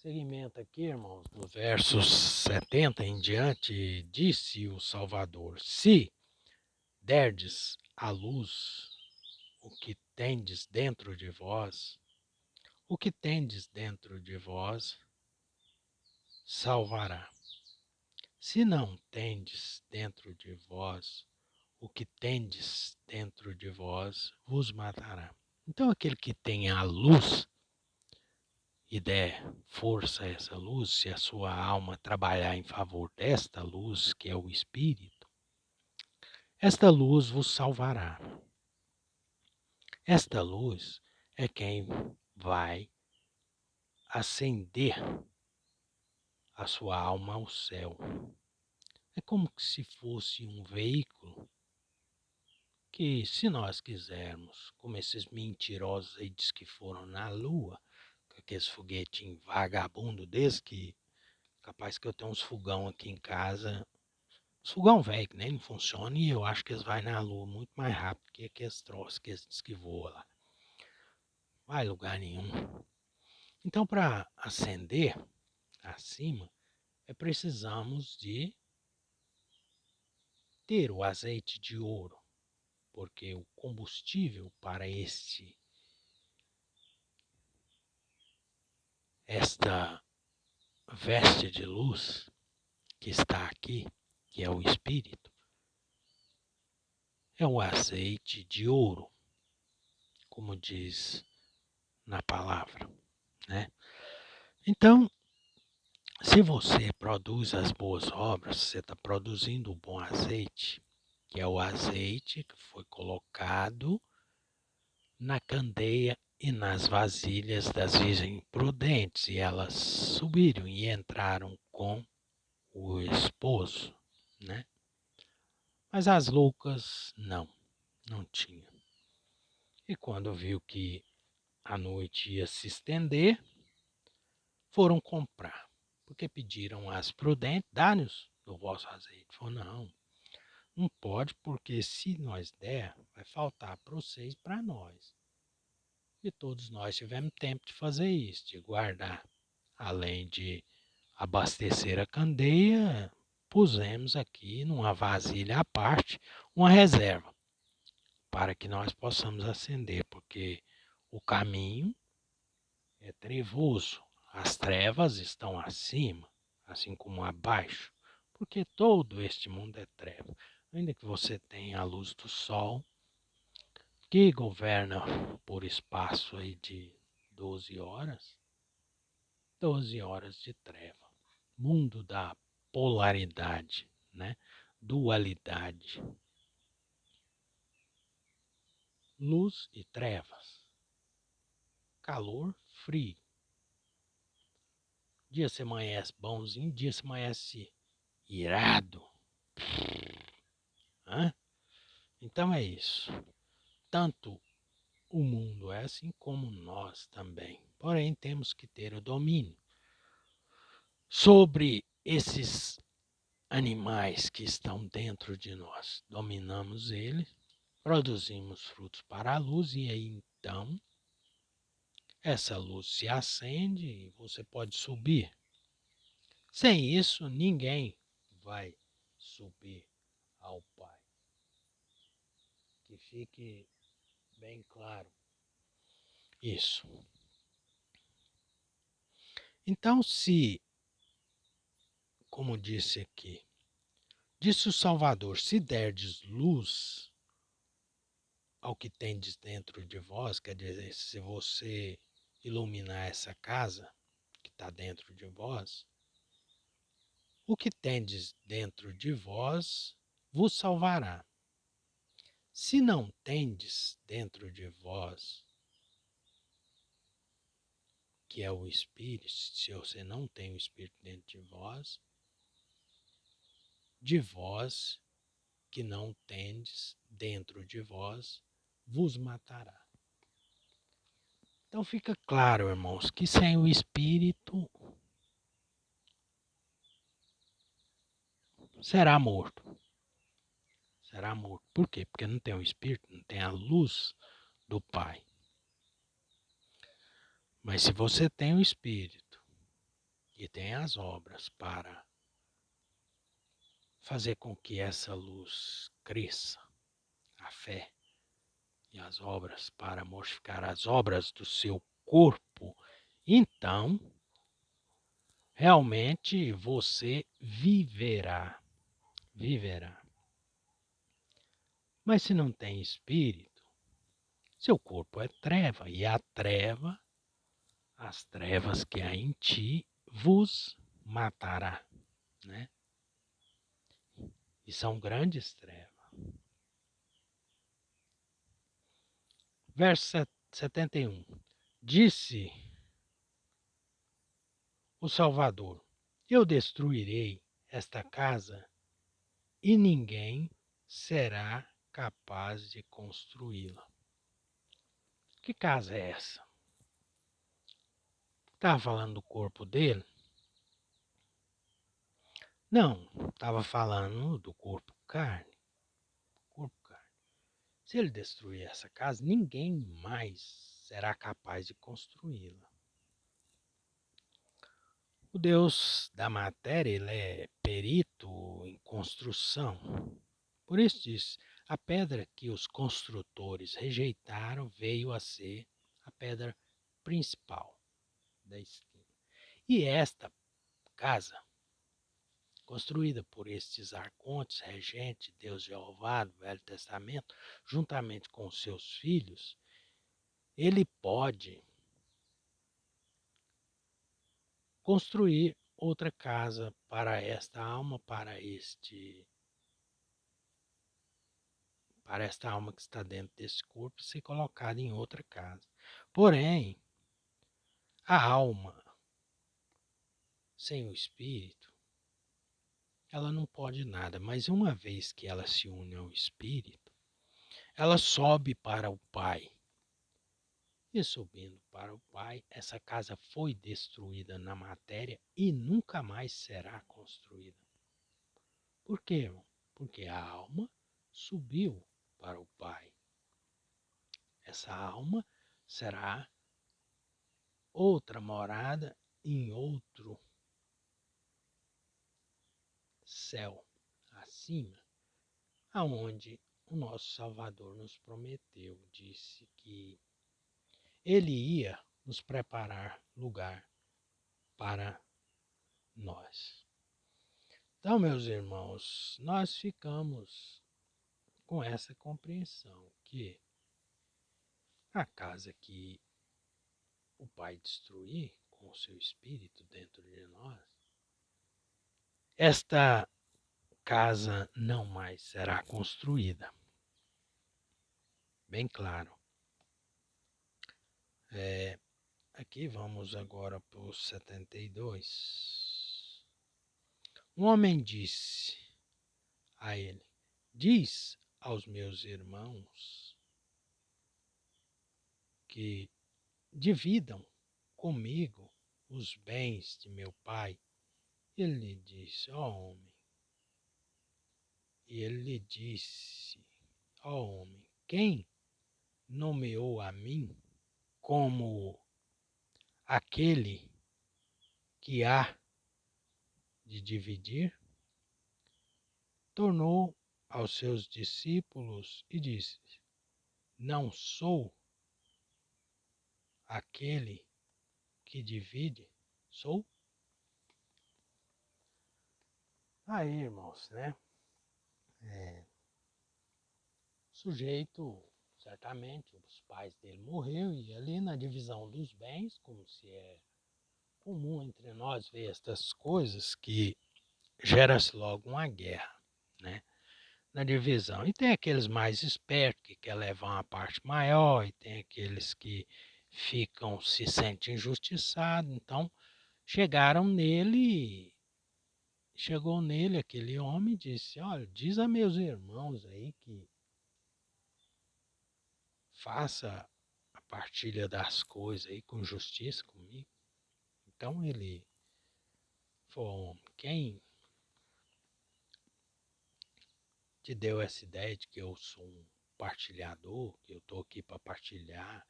Seguimento aqui, irmãos, do versos 70 em diante, disse o Salvador: Se derdes à luz o que tendes dentro de vós, o que tendes dentro de vós salvará. Se não tendes dentro de vós, o que tendes dentro de vós vos matará. Então, aquele que tem a luz e der força a essa luz, se a sua alma trabalhar em favor desta luz, que é o Espírito, esta luz vos salvará. Esta luz é quem vai acender a sua alma ao céu. É como se fosse um veículo que, se nós quisermos, como esses mentirosos aí diz que foram na Lua, com aqueles foguetinhos vagabundo desse, que capaz que eu tenho uns fogão aqui em casa, os fogão velho que nem não funciona, e eu acho que eles vão na Lua muito mais rápido que aqueles troços que eles diz que voam lá. Vai lugar nenhum. Então, para acender acima, precisamos de ter o azeite de ouro, porque o combustível para esta veste de luz que está aqui, que é o Espírito, é o azeite de ouro, como diz na palavra, né? Então, se você produz as boas obras, você está produzindo o bom azeite, que é o azeite que foi colocado na candeia e nas vasilhas das virgens prudentes, e elas subiram e entraram com o esposo, né? Mas as loucas não tinham. E quando viu que a noite ia se estender, foram comprar, porque pediram às prudentes, dá-nos do vosso azeite. Falou, não pode, porque se nós der, vai faltar para vocês e para nós. E todos nós tivemos tempo de fazer isso, de guardar. Além de abastecer a candeia, pusemos aqui numa vasilha à parte uma reserva para que nós possamos acender, porque o caminho é trevoso, as trevas estão acima, assim como abaixo, porque todo este mundo é treva. Ainda que você tenha a luz do sol, que governa por espaço aí de 12 horas, 12 horas de treva. Mundo da polaridade, né? Dualidade. Luz e trevas. Calor, frio. Dia se amanhece bonzinho, dia se amanhece irado. Hã? Então é isso. Tanto o mundo é assim como nós também. Porém, temos que ter o domínio sobre esses animais que estão dentro de nós. Dominamos eles, produzimos frutos para a luz e aí então essa luz se acende e você pode subir. Sem isso, ninguém vai subir ao Pai. Que fique bem claro isso. Então, como disse aqui, disse o Salvador, se derdes luz ao que tendes dentro de vós, quer dizer, se você iluminar essa casa que está dentro de vós, o que tendes dentro de vós vos salvará. Se não tendes dentro de vós, que é o Espírito, se você não tem o Espírito dentro de vós que não tendes dentro de vós, vos matará. Então fica claro, irmãos, que sem o Espírito será morto. Será morto. Por quê? Porque não tem o Espírito, não tem a luz do Pai. Mas se você tem o Espírito, e tem as obras para fazer com que essa luz cresça, a fé e as obras para mortificar as obras do seu corpo, então realmente você viverá. Mas se não tem espírito, seu corpo é treva, e a treva, as trevas que há em ti, vos matará, né? E são grandes trevas. Verso 71. Disse o Salvador: eu destruirei esta casa e ninguém será capaz de construí-la. Que casa é essa? Estava falando do corpo dele? Não, estava falando do corpo carne. Corpo carne. Se ele destruir essa casa, ninguém mais será capaz de construí-la. O Deus da matéria, ele é perito em construção. Por isso diz, a pedra que os construtores rejeitaram veio a ser a pedra principal da esquina. E esta casa, construída por estes arcontes, regentes, Deus Jeová do Velho Testamento, juntamente com seus filhos, ele pode construir outra casa para esta alma, para esta alma que está dentro desse corpo, ser colocada em outra casa. Porém, a alma sem o espírito, ela não pode nada, mas uma vez que ela se une ao espírito, ela sobe para o Pai. E subindo para o Pai, essa casa foi destruída na matéria e nunca mais será construída. Por quê? Porque a alma subiu para o Pai. Essa alma será outra morada em outro céu acima, aonde o nosso Salvador nos prometeu, disse que ele ia nos preparar lugar para nós. Então, meus irmãos, nós ficamos com essa compreensão que a casa que o Pai destruir com o seu espírito dentro de nós, esta casa não mais será construída. Bem claro. Aqui vamos agora para o 72. Um homem disse a ele: diz aos meus irmãos que dividam comigo os bens de meu pai. Ele lhe disse: ó homem. E ele lhe disse: ó homem, quem nomeou a mim como aquele que há de dividir? Tornou aos seus discípulos e disse: não sou aquele que divide, sou? Aí, irmãos, né? O sujeito, certamente, os pais dele morreram e ali na divisão dos bens, como se é comum entre nós ver estas coisas, que gera-se logo uma guerra, né? Na divisão. E tem aqueles mais espertos que quer levar uma parte maior, e tem aqueles que se sentem injustiçados. Então, chegou nele aquele homem e disse: olha, diz a meus irmãos aí que faça a partilha das coisas aí com justiça comigo. Então ele falou: quem te deu essa ideia de que eu sou um partilhador, que eu estou aqui para partilhar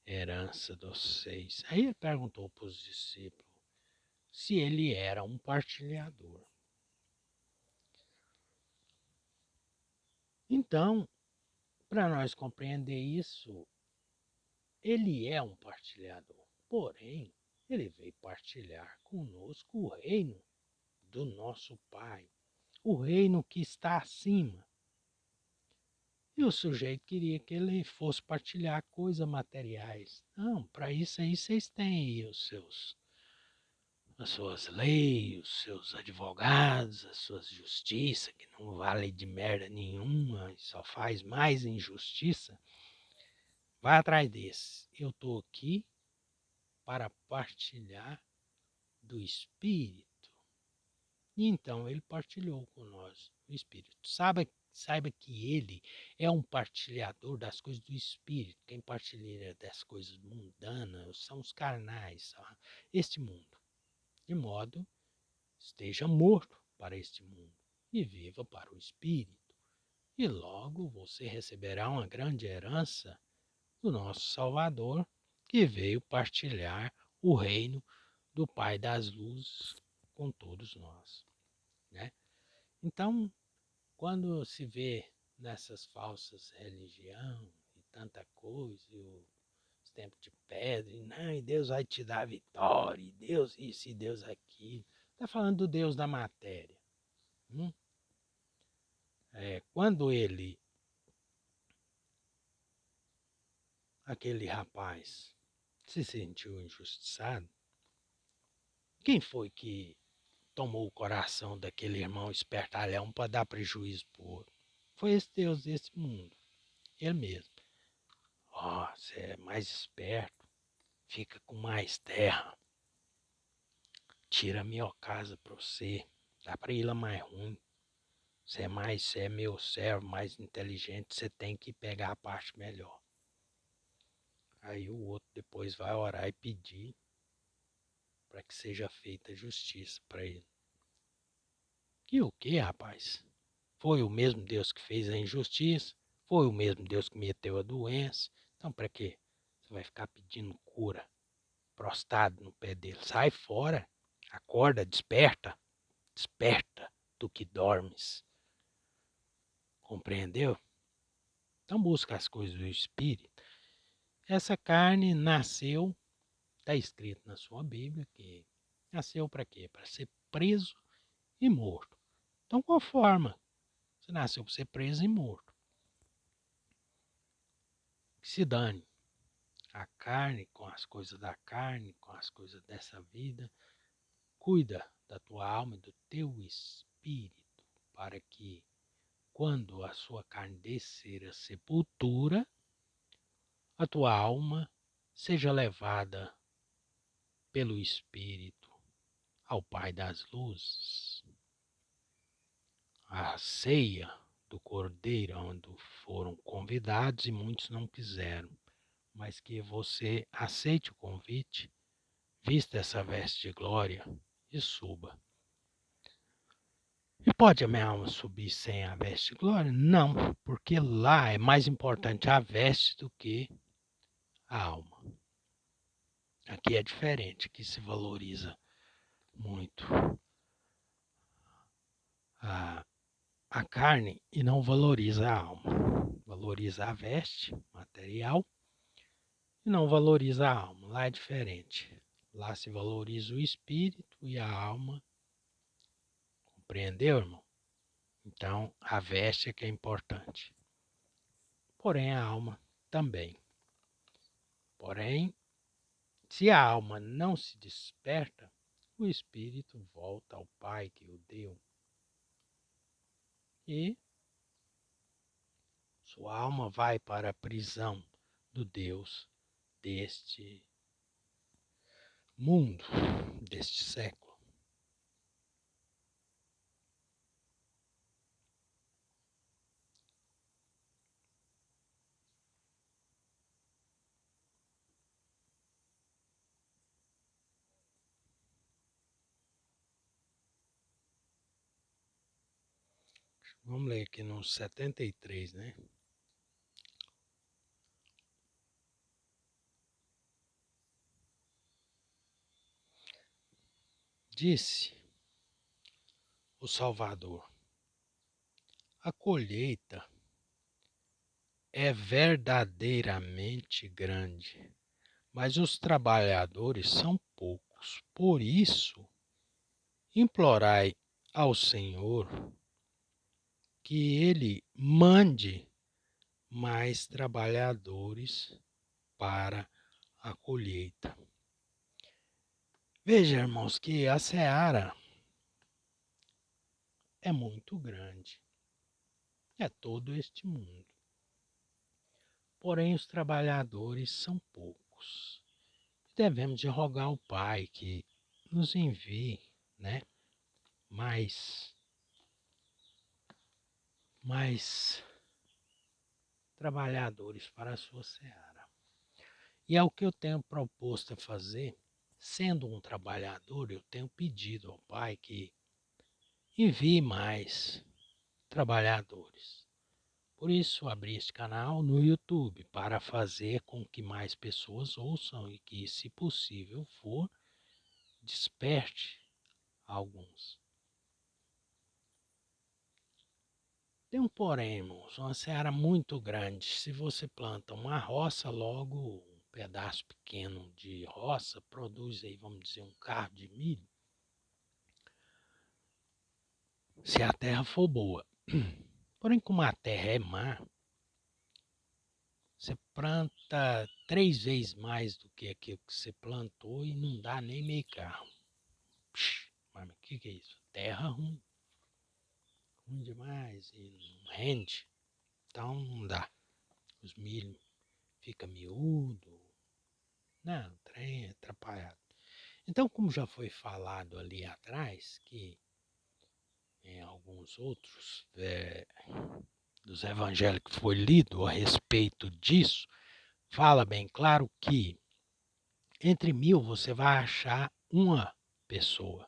a herança dos seis? Aí ele perguntou para os discípulos: se ele era um partilhador. Então, para nós compreender isso, ele é um partilhador. Porém, ele veio partilhar conosco o reino do nosso Pai, o reino que está acima. E o sujeito queria que ele fosse partilhar coisas materiais. Não, para isso aí vocês têm aí as suas leis, os seus advogados, as suas justiças, que não vale de merda nenhuma, e só faz mais injustiça. Vai atrás desse. Eu estou aqui para partilhar do Espírito. E então ele partilhou com nós o Espírito. Saiba que ele é um partilhador das coisas do Espírito. Quem partilha das coisas mundanas são os carnais, este mundo. De modo, esteja morto para este mundo e viva para o Espírito. E logo você receberá uma grande herança do nosso Salvador, que veio partilhar o reino do Pai das Luzes com todos nós, né? Então, quando se vê nessas falsas religiões e tanta coisa, e os tempos de pedra, e, não, e Deus vai te dar vitória, e Deus isso, e Deus aquilo, está falando do Deus da matéria. Quando aquele rapaz, se sentiu injustiçado, quem foi que tomou o coração daquele irmão espertalhão para dar prejuízo para o outro? Foi esse Deus desse mundo, ele mesmo. Você é mais esperto, fica com mais terra, tira a minha casa para você, dá para ir lá mais ruim. Você é meu servo, mais inteligente, você tem que pegar a parte melhor. Aí o outro depois vai orar e pedir para que seja feita justiça para ele. Que o que, rapaz? Foi o mesmo Deus que fez a injustiça, foi o mesmo Deus que meteu a doença. Então, para quê? Você vai ficar pedindo cura, prostrado no pé dele. Sai fora, acorda, desperta, desperta tu que dormes. Compreendeu? Então, busca as coisas do Espírito. Essa carne nasceu, está escrito na sua Bíblia, que nasceu para quê? Para ser preso e morto. Então, qual forma? Você nasceu para ser preso e morto. Que se dane a carne com as coisas da carne, com as coisas dessa vida. Cuida da tua alma e do teu espírito, para que, quando a sua carne descer a sepultura, a tua alma seja levada pelo Espírito ao Pai das Luzes. A ceia do Cordeiro, onde foram convidados e muitos não quiseram, mas que você aceite o convite, vista essa veste de glória e suba. E pode a minha alma subir sem a veste de glória? Não, porque lá é mais importante a veste do que a alma. Aqui é diferente, aqui se valoriza muito a carne e não valoriza a alma. Valoriza a veste material e não valoriza a alma. Lá é diferente. Lá se valoriza o espírito e a alma. Compreendeu, irmão? Então, a veste é que é importante. Porém, a alma também. Porém, se a alma não se desperta, o espírito volta ao Pai que o deu. E sua alma vai para a prisão do Deus deste mundo, deste século. Vamos ler aqui no 73, né? Disse o Salvador: a colheita é verdadeiramente grande, mas os trabalhadores são poucos. Por isso, implorai ao Senhor que Ele mande mais trabalhadores para a colheita. Veja, irmãos, que a seara é muito grande, é todo este mundo. Porém, os trabalhadores são poucos. Devemos de rogar ao Pai que nos envie, né, mais trabalhadores para a sua seara. E é o que eu tenho proposto a fazer. Sendo um trabalhador, eu tenho pedido ao Pai que envie mais trabalhadores. Por isso, abri este canal no YouTube para fazer com que mais pessoas ouçam e que, se possível for, desperte alguns. Tem um porém, irmãos, uma seara muito grande. Se você planta uma roça, logo um pedaço pequeno de roça produz aí, vamos dizer, um carro de milho, se a terra for boa. Porém, como a terra é má, você planta 3 vezes mais do que aquilo que você plantou e não dá nem meio carro. Mas o que é isso? Terra ruim. Ruim demais e não rende. Então não dá. Os milho fica miúdo. Não, o trem é atrapalhado. Então, como já foi falado ali atrás, que em alguns outros dos evangelhos que foi lido a respeito disso, fala bem claro que entre 1000 você vai achar uma pessoa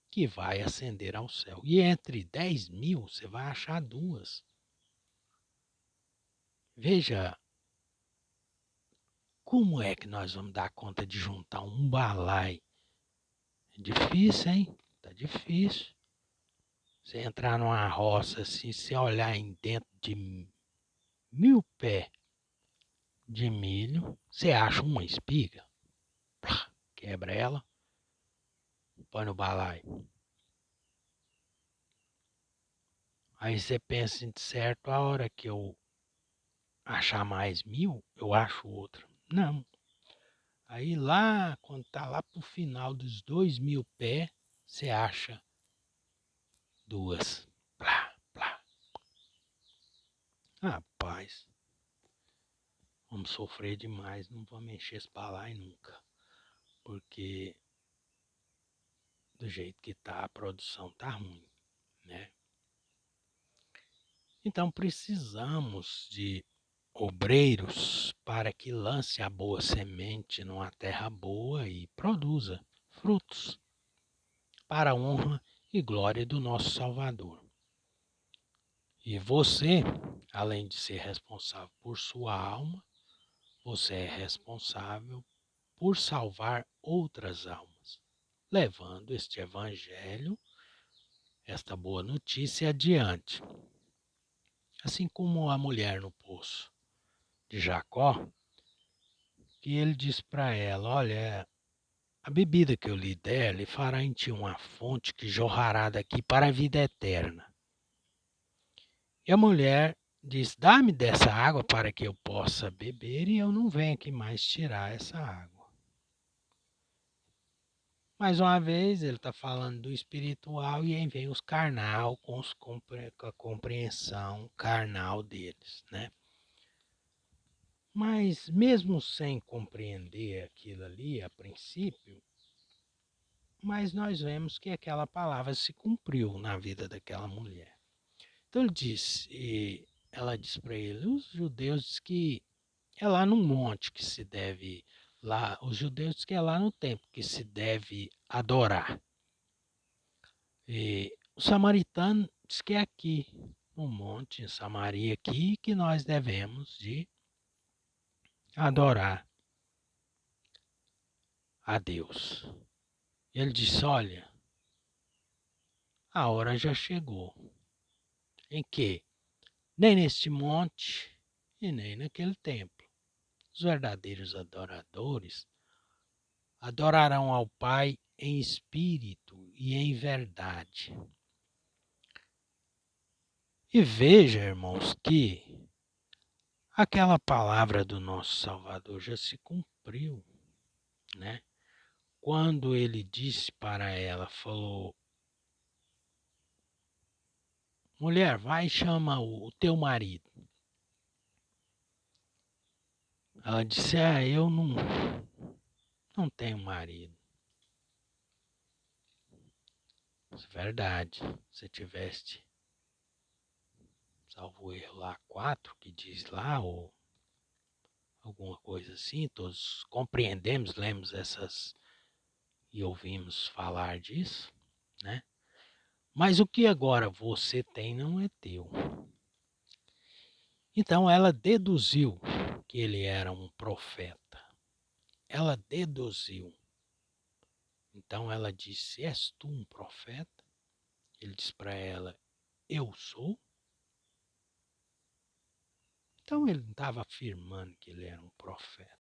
que vai ascender ao céu. E entre 10.000 você vai achar 2. Veja como é que nós vamos dar conta de juntar um balai. É difícil, hein? Tá difícil. Você entrar numa roça assim, você olhar em dentro de 1000 pés de milho, você acha uma espiga, quebra ela, põe no balaio. Aí você pensa em certo, a hora que eu achar mais 1000, eu acho outra. Não. Aí lá, quando tá lá pro final dos 2000 pés, você acha 2. Plá, plá. Rapaz, vamos sofrer demais, não vamos encher esse balaio nunca. Porque do jeito que tá, a produção tá ruim, né? Então precisamos de obreiros para que lance a boa semente numa terra boa e produza frutos para a honra e glória do nosso Salvador. E você, além de ser responsável por sua alma, você é responsável por salvar outras almas, levando este evangelho, esta boa notícia adiante. Assim como a mulher no poço de Jacó, que ele disse para ela: olha, a bebida que eu lhe der, lhe fará em ti uma fonte que jorrará daqui para a vida eterna. E a mulher disse: dá-me dessa água para que eu possa beber e eu não venho aqui mais tirar essa água. Mais uma vez, ele está falando do espiritual e aí vem os carnal com a compreensão carnal deles, né? Mas mesmo sem compreender aquilo ali a princípio, mas nós vemos que aquela palavra se cumpriu na vida daquela mulher. Então ele disse, e ela disse para ele, os judeus dizem que é lá no monte que se deve, lá, os judeus dizem que é lá no templo que se deve adorar. E o samaritano diz que é aqui, no monte, em Samaria, aqui, que nós devemos de adorar a Deus. Ele disse: Olha, a hora já chegou em que nem neste monte e nem naquele templo os verdadeiros adoradores adorarão ao Pai em espírito e em verdade. E veja, irmãos, que aquela palavra do nosso Salvador já se cumpriu, né? Quando ele disse para ela, falou: mulher, vai e chama o teu marido. Ela disse: eu não tenho marido. Verdade, se tivesse, salvo erro lá, 4, que diz lá, ou alguma coisa assim, todos compreendemos, lemos essas e ouvimos falar disso, né? Mas o que agora você tem não é teu. Então ela deduziu que ele era um profeta. Ela deduziu. Então ela disse: és tu um profeta? Ele disse para ela: eu sou. Então ele não estava afirmando que ele era um profeta.